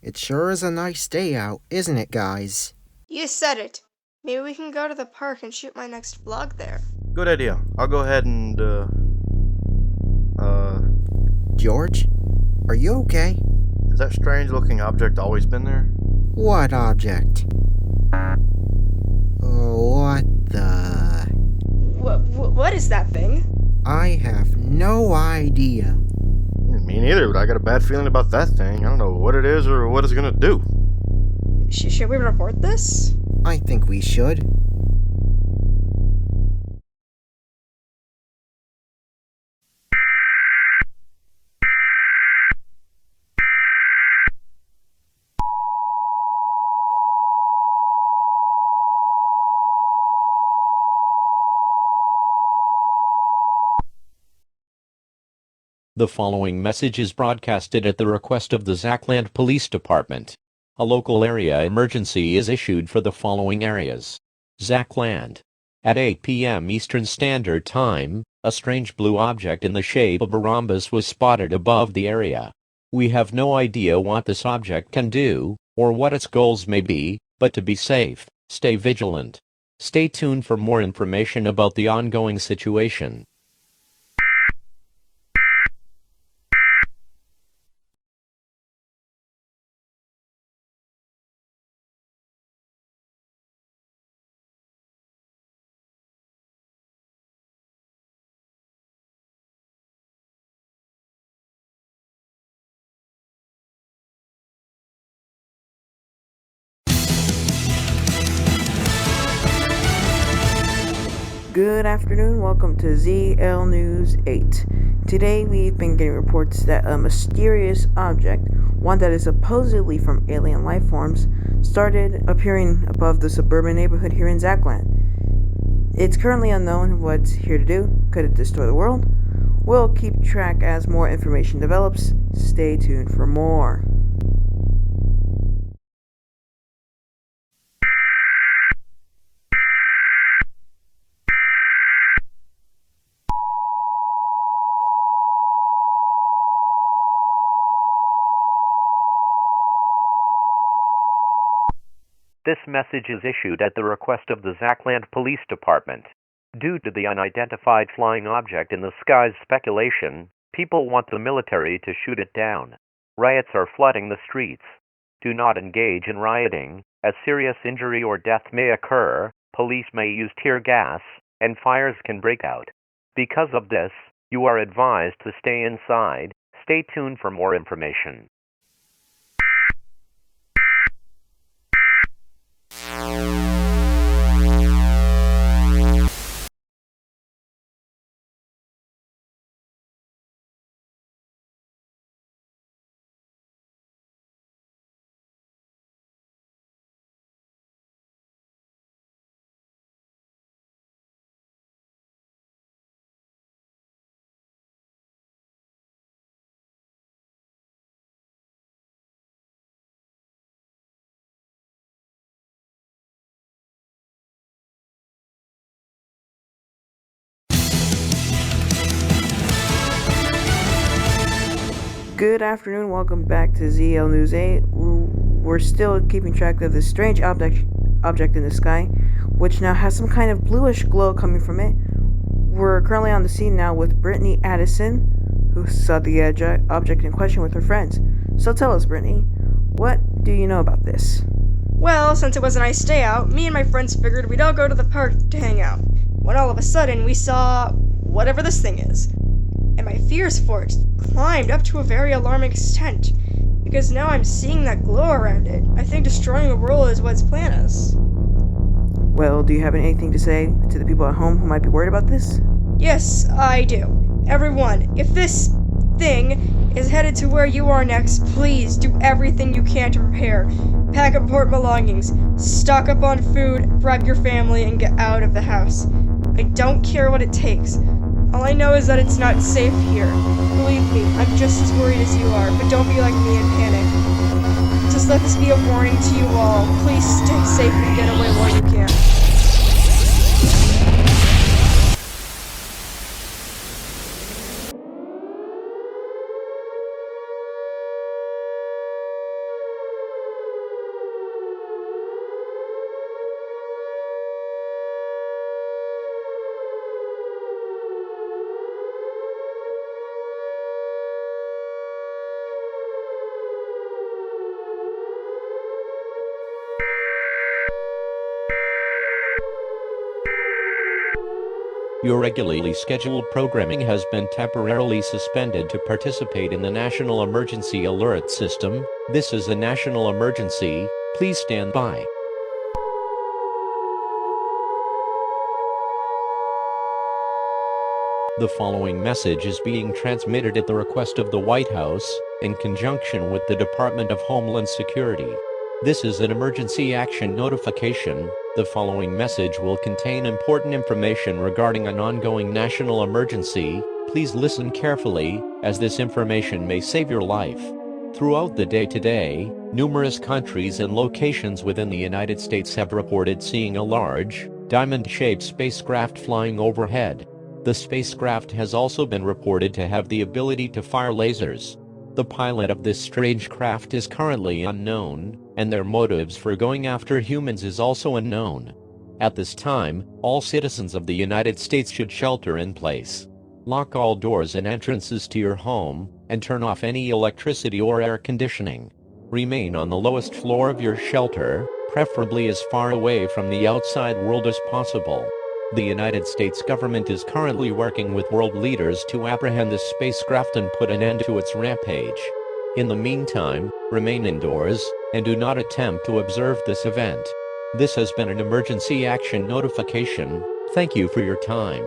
It sure is a nice day out, isn't it, guys? You said it. Maybe we can go to the park and shoot my next vlog there. Good idea. I'll go ahead and, George, are you okay? has that strange-looking object always been there? What object? What the... What is that thing? I have no idea. Me neither, but I got a bad feeling about that thing. I don't know what it is or what it's gonna do. Should we report this? I think we should. The following message is broadcasted at the request of the Zacland Police Department. A local area emergency is issued for the following areas. Zacland. At 8 p.m. Eastern Standard Time, a strange blue object in the shape of a rhombus was spotted above the area. We have no idea what this object can do, or what its goals may be, but to be safe, stay vigilant. Stay tuned for more information about the ongoing situation. Good afternoon, welcome to ZL News 8. Today we've been getting reports that a mysterious object, one that is supposedly from alien life forms, started appearing above the suburban neighborhood here in Zacland. It's currently unknown what it's here to do. Could it destroy the world? We'll keep track as more information develops. Stay tuned for more. This message is issued at the request of the Zacland Police Department. Due to the unidentified flying object in the sky's speculation, people want the military to shoot it down. Riots are flooding the streets. Do not engage in rioting, as serious injury or death may occur, police may use tear gas, and fires can break out. Because of this, you are advised to stay inside. Stay tuned for more information. Good afternoon, welcome back to ZL News 8. We're still keeping track of this strange object in the sky, which now has some kind of bluish glow coming from it. We're currently on the scene now with Britney Addison, who saw the object in question with her friends. So tell us, Britney, what do you know about this? Well, since it was a nice day out, me and my friends figured we'd all go to the park to hang out. When all of a sudden we saw whatever this thing is. And my fears for it climbed up to a very alarming extent. because now I'm seeing that glow around it. I think destroying the world is what's plan us. Well, do you have anything to say to the people at home who might be worried about this? Yes, I do. Everyone, if this thing is headed to where you are next, please do everything you can to prepare. Pack up important belongings, stock up on food, grab your family, and get out of the house. I don't care what it takes. All I know is that it's not safe here. Believe me, I'm just as worried as you are, but don't be like me and panic. Just let this be a warning to you all. Please stay safe and get away while you can. Your regularly scheduled programming has been temporarily suspended to participate in the National Emergency Alert System. This is a national emergency. Please stand by. The following message is being transmitted at the request of the White House, in conjunction with the Department of Homeland Security. This is an emergency action notification. The following message will contain important information regarding an ongoing national emergency. Please listen carefully, as this information may save your life. Throughout the day today, numerous countries and locations within the United States have reported seeing a large, diamond-shaped spacecraft flying overhead. The spacecraft has also been reported to have the ability to fire lasers. The pilot of this strange craft is currently unknown, and their motives for going after humans is also unknown. At this time, all citizens of the United States should shelter in place. Lock all doors and entrances to your home, and turn off any electricity or air conditioning. Remain on the lowest floor of your shelter, preferably as far away from the outside world as possible. The United States government is currently working with world leaders to apprehend this spacecraft and put an end to its rampage. In the meantime, remain indoors, and do not attempt to observe this event. This has been an emergency action notification. Thank you for your time.